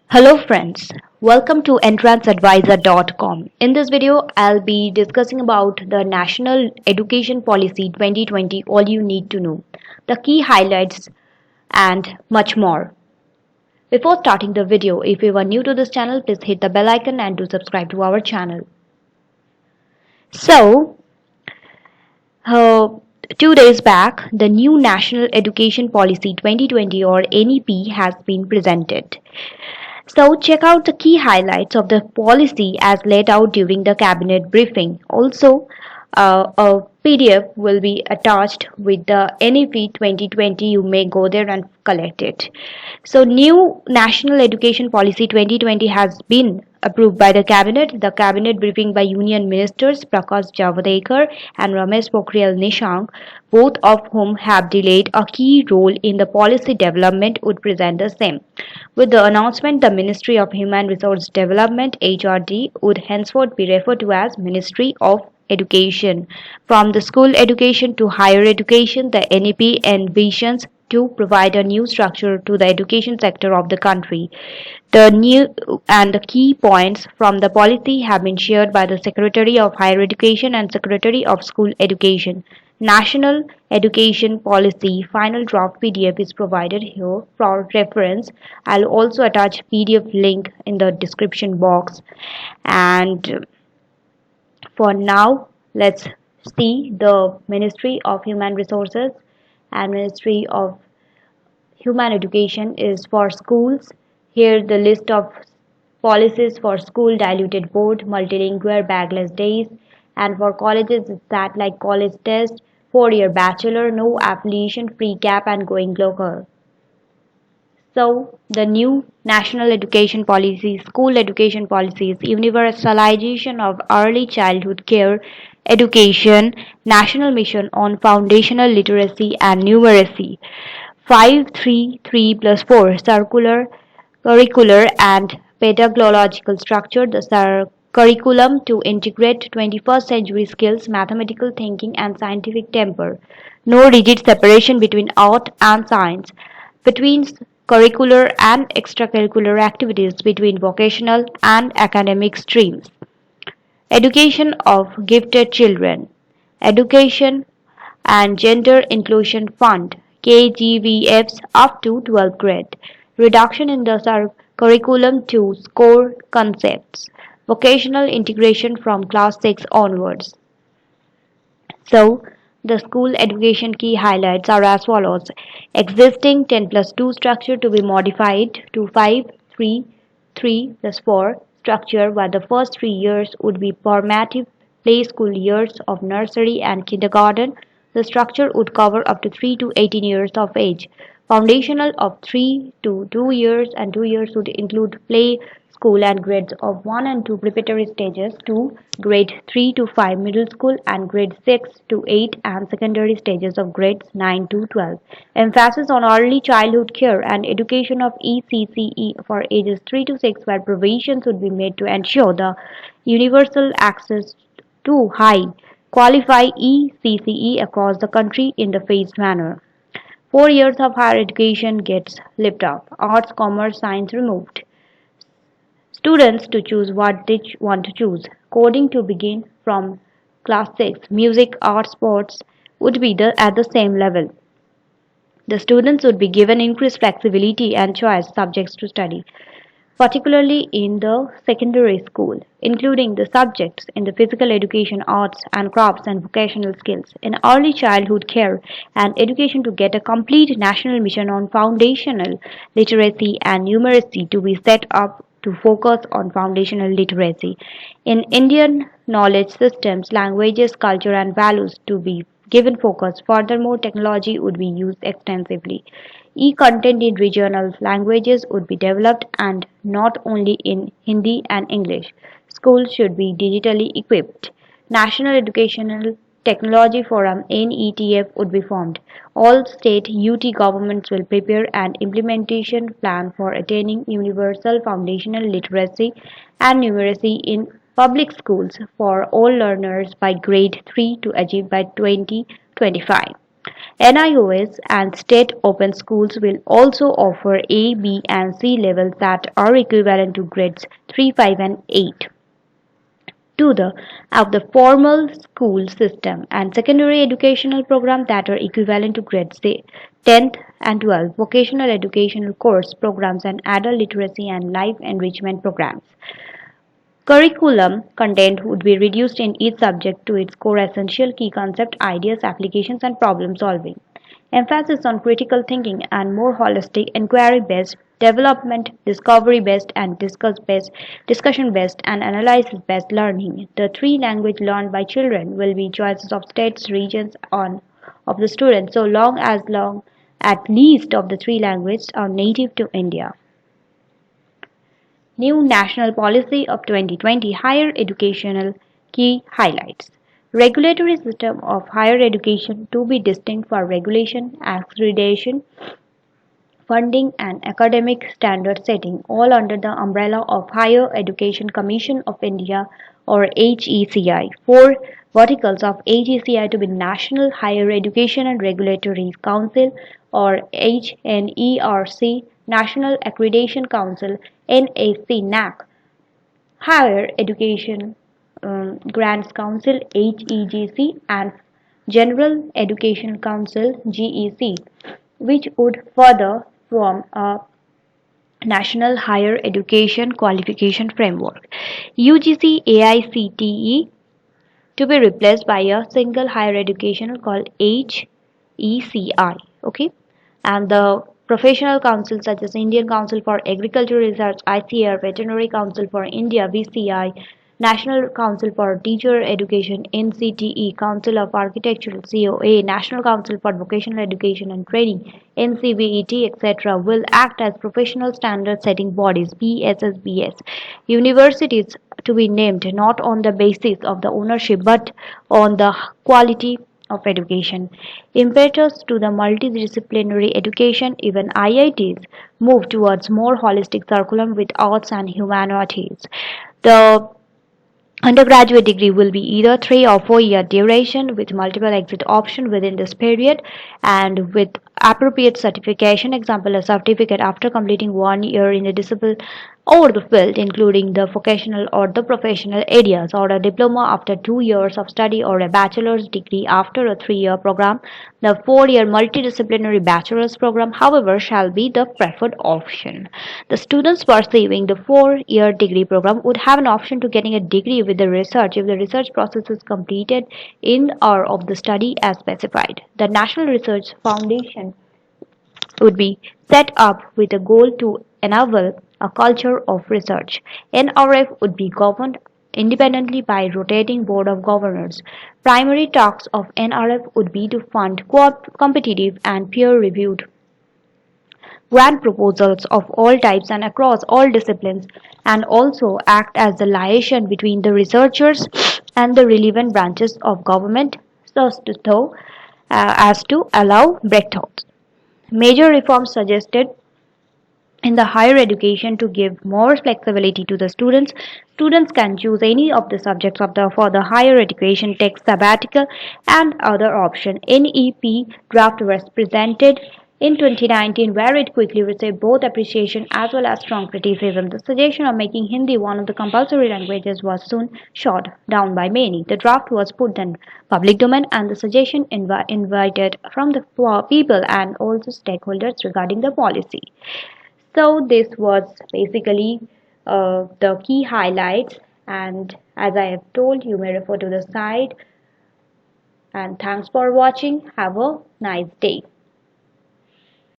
Hello friends, welcome to entranceadvisor.com. In this video, I'll be discussing about the National Education Policy 2020, all you need to know, the key highlights and much more. Before starting the video, if you are new to this channel, please hit the bell icon and do subscribe to our channel. So, uh, 2 days back, the new National Education Policy 2020 or NEP has been presented. So check out the key highlights of the policy as laid out during the cabinet briefing. Also, a PDF will be attached with the NEP 2020. You may go there and collect it. So new National Education Policy 2020 has been approved by the cabinet. The cabinet briefing by Union Ministers Prakash Javadekar and Ramesh Pokhriyal Nishank, both of whom have delayed a key role in the policy development, would present the same. With the announcement, the Ministry of Human Resource Development (HRD) would henceforth be referred to as Ministry of Education. From the school education to higher education, the NEP envisions to provide a new structure to the education sector of the country. The new and the key points from the policy have been shared by the Secretary of Higher Education and Secretary of School Education. National Education Policy final draft PDF is provided here for reference. I'll also attach PDF link in the description box. And for now, let's see the Ministry of Human Resources and Ministry of Human Education is for schools. Here the list of policies for school: diluted board, multilingual, bagless days, and for colleges is that like college test, 4-year bachelor, no affiliation, free cap and going local. So the new national education policy, school education policy is universalization of early childhood care education, national mission on foundational literacy and numeracy. 533 plus 4 circular, curricular and pedagogical structure. The curriculum to integrate 21st century skills, mathematical thinking and scientific temper. No rigid separation between art and science, between curricular and extracurricular activities, between vocational and academic streams. Education of gifted children. Education and Gender Inclusion Fund KGVFs up to 12th grade. Reduction in the curriculum to core concepts. Vocational integration from class 6 onwards. So, the school education key highlights are as follows. Existing 10 plus 2 structure to be modified to 5, 3, 3 plus 4 structure, where the first 3 years would be formative play school years of nursery and kindergarten. The structure would cover up to 3 to 18 years of age. Foundational of 3 to 2 years and 2 years would include play school and grades of 1 and 2 preparatory stages to grade 3 to 5 middle school and grade 6 to 8 and secondary stages of grades 9 to 12. Emphasis on early childhood care and education of ECCE for ages 3 to 6, where provisions would be made to ensure the universal access to high qualified ECCE across the country in the phased manner. 4 years of higher education gets lifted up. Arts, commerce, science removed. Students to choose what they want to choose. Coding to begin from class 6. Music, art, sports would be at the same level. The students would be given increased flexibility and choice subjects to study, particularly in the secondary school, including the subjects in the physical education, arts and crafts and vocational skills. In early childhood care and education to get a complete national mission on foundational literacy and numeracy to be set up to focus on foundational literacy. In Indian knowledge systems, languages, culture and values to be given focus. Furthermore, technology would be used extensively. E-content in regional languages would be developed and not only in Hindi and English. Schools should be digitally equipped. National Educational Technology Forum (NETF) would be formed. All state UT governments will prepare an implementation plan for attaining universal foundational literacy and numeracy in public schools for all learners by grade 3 to achieve by 2025. NIOS and state open schools will also offer A, B, and C levels that are equivalent to grades 3, 5, and 8 to the of the formal school system and secondary educational programs that are equivalent to grades 10th and 12th, vocational educational course programs and adult literacy and life enrichment programs. Curriculum content would be reduced in each subject to its core essential key concept, ideas, applications, and problem solving. Emphasis on critical thinking and more holistic, inquiry based, development, discovery based, and discussion based, and analysis based learning. The three languages learned by children will be choices of states, regions, of the students, so long at least of the three languages are native to India. New National Policy of 2020 Higher Educational Key Highlights. Regulatory system of higher education to be distinct for regulation, accreditation, funding and academic standard setting, all under the umbrella of Higher Education Commission of India or HECI. Four verticals of HECI to be National Higher Education and Regulatory Council or HNERC, National Accreditation Council NAC, Higher Education Grants Council HEGC, and General Education Council GEC, which would further form a National Higher Education Qualification Framework. UGC AICTE to be replaced by a single higher education called HECI. Okay, and the professional councils such as Indian Council for Agricultural Research ICAR, Veterinary Council for India VCI, National Council for Teacher Education NCTE, Council of Architectural COA, National Council for Vocational Education and Training NCVET, etc. will act as professional standard setting bodies PSSBS. Universities to be named not on the basis of the ownership but on the quality of education. Impetus to the multidisciplinary education, even IITs move towards more holistic curriculum with arts and humanities. The undergraduate degree will be either 3 or 4 year duration with multiple exit options within this period and with appropriate certification, example a certificate after completing 1 year in a discipline or the field including the vocational or the professional areas, or a diploma after 2 years of study, or a bachelor's degree after a 3 year program. The 4 year multidisciplinary bachelor's program, however, shall be the preferred option. The students pursuing the 4 year degree program would have an option to getting a degree with the research if the research process is completed in or of the study as specified. The National Research Foundation would be set up with a goal to enable a culture of research. NRF would be governed independently by rotating board of governors. Primary tasks of NRF would be to fund competitive and peer-reviewed grant proposals of all types and across all disciplines, and also act as the liaison between the researchers and the relevant branches of government as to allow breakthroughs. Major reforms suggested in the higher education to give more flexibility to the students. Students can choose any of the subjects for the higher education, take sabbatical and other option. NEP draft was presented in 2019 where it quickly received both appreciation as well as strong criticism. The suggestion of making Hindi one of the compulsory languages was soon shot down by many. The draft was put in public domain and the suggestion invited from the people and also stakeholders regarding the policy. So this was basically the key highlights, and as I have told, you may refer to the site, and thanks for watching. Have a nice day.